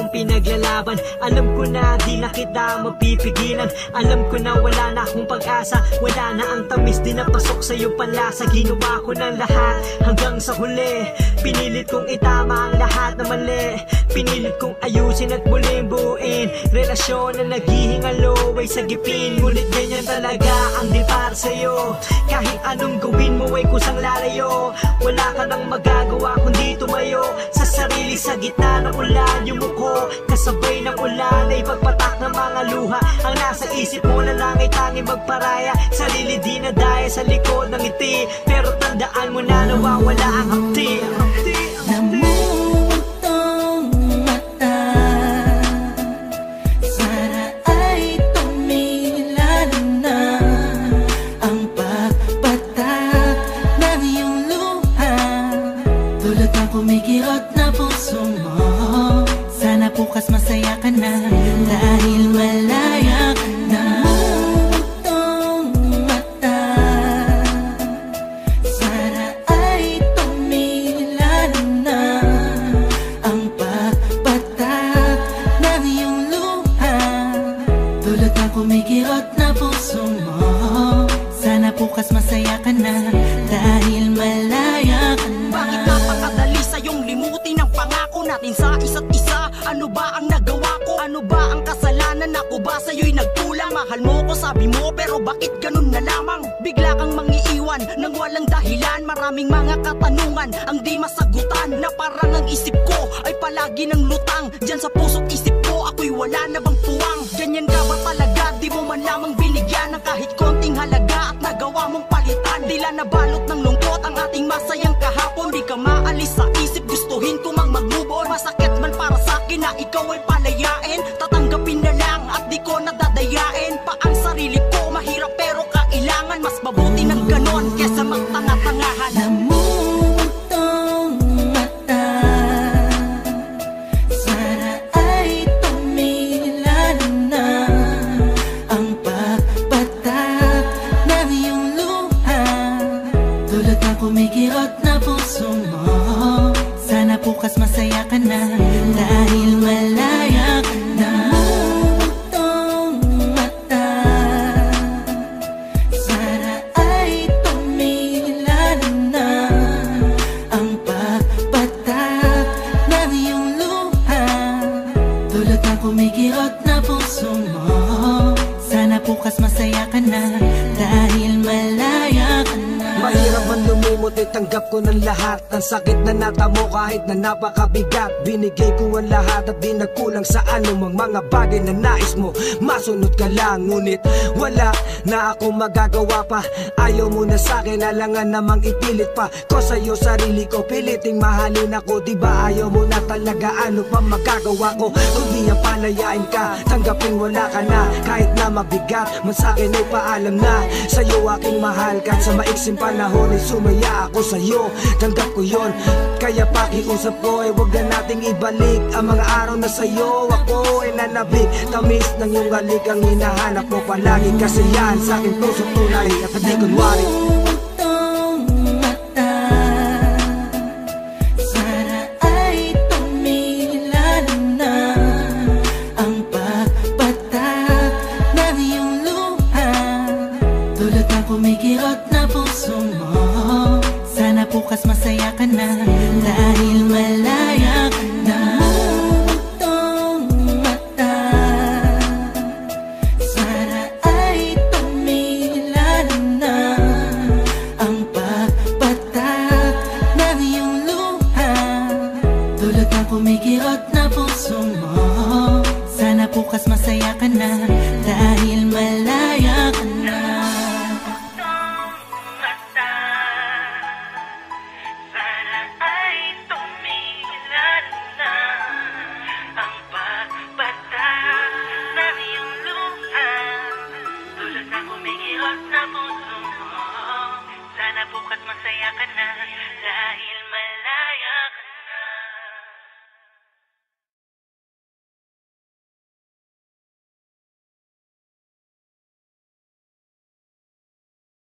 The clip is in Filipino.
akong pinaglalaban. Alam ko na di na kita mapipigilan. Alam ko na wala na akong pag-asa. Wala na ang tamis, di napasok sa iyong panlasa. Ginawa ko ng lahat hanggang sa huli. Pinilit kong itama ang lahat na mali. Pinilit kong ayusin at muling buuin relasyon na naghihingalo ay sagipin. Ngunit ganyan talaga ang di para sa'yo. Kahit anong gawin mo ay kusang lalayo. Wala ka nang magagawa kundi tumayo sa sarili sa gitna ng ulan. Yung mukho kasabay ng ulan ay pagpatak ng mga luha. Ang nasa isip mo na lang ay tanging magparaya. Sarili di na daya sa likod ng ngiti. Pero tandaan mo na nawawala ang hapti. Namumutong mata, sana ay tumilan na ang pagpatak ng iyong luha. Tulad ng kumikirot na puso mo, sana bukas masaya ka na dahil malaya ka na. Kumikirot na puso mo, sana bukas masaya ka na dahil malaya ka na. Bakit napakadali sa'yong limutin ang pangako natin sa isa't isa? Ano ba ang nagawa ko? Ano ba ang kasalanan? Ako ba sa'yo'y nagkulang? Mahal mo ko, sabi mo, pero bakit ganun na lamang? Bigla kang mangiiwan nang walang dahilan. Maraming mga katanungan ang di masagutan, na parang ang isip ko ay palagi ng lutang. Diyan sa puso't isip ko, ako'y wala na bang puwang? Ganyan ka ba talaga? Di mo man lamang binigyan ng kahit konting halaga at nagawa mong palitan. Tila nabalot ng lungkot ang ating masayang kahapon. Di ka maalis sa isip, gustuhin ko mang mag-move on. Masakit man para sa'kin na ikaw ay palayain. Tatanggapin na lang at di ko nadadayain pa ang sarili ko. Mahirap pero kailangan, mas mabuti ng ganon kesa magtanga-tangahan. Namumutong mata, sana ay tumilan na ang pagpatak ng iyong luha. Tulad ng kumikirot na puso mo, sana bukas masaya ka na dahil malaya ka na. Namumutong mata, sana ay tumilan na ang pagpatak ng iyong luha. Tulad ng kumikirot na puso mo, sana bukas masaya ka na dahil malaya ka na. Mahirap man lumimot, itanggap ko ng lahat. Ang sakit na natamo kahit na napakabigat. Binigay ko ang lahat at di nagkulang sa anumang mga bagay na nais mo. Masunod ka lang, ngunit wala na akong magagawa pa. Ayaw mo na sa'kin, alangan namang ipilit pa ko sa'yo sarili ko, piliting mahalin ako. Diba ayaw mo na talaga, ano pa magagawa ko? Kundi ang palayain ka, tanggapin wala ka na. Kahit na mabigat man sa'kin ay paalam na. Sa'yo aking mahal, kahit sa maiksing panahon ay sumaya ako sa'yo. Tanggap ko yon, kaya pakiusap ko ay huwag na nating ibalik ang mga araw na sa'yo ako ay nanabik. Tamis ng iyong halik ang hinahanap mo palagi, kasi yan sa aking puso tunay at hindi kunwari. Namumutong mata, sana ay tumilan na ang pagpatak ng iyong luha. Tulad ng kumikirot na puso mo, sana bukas masaya ka na dahil malaya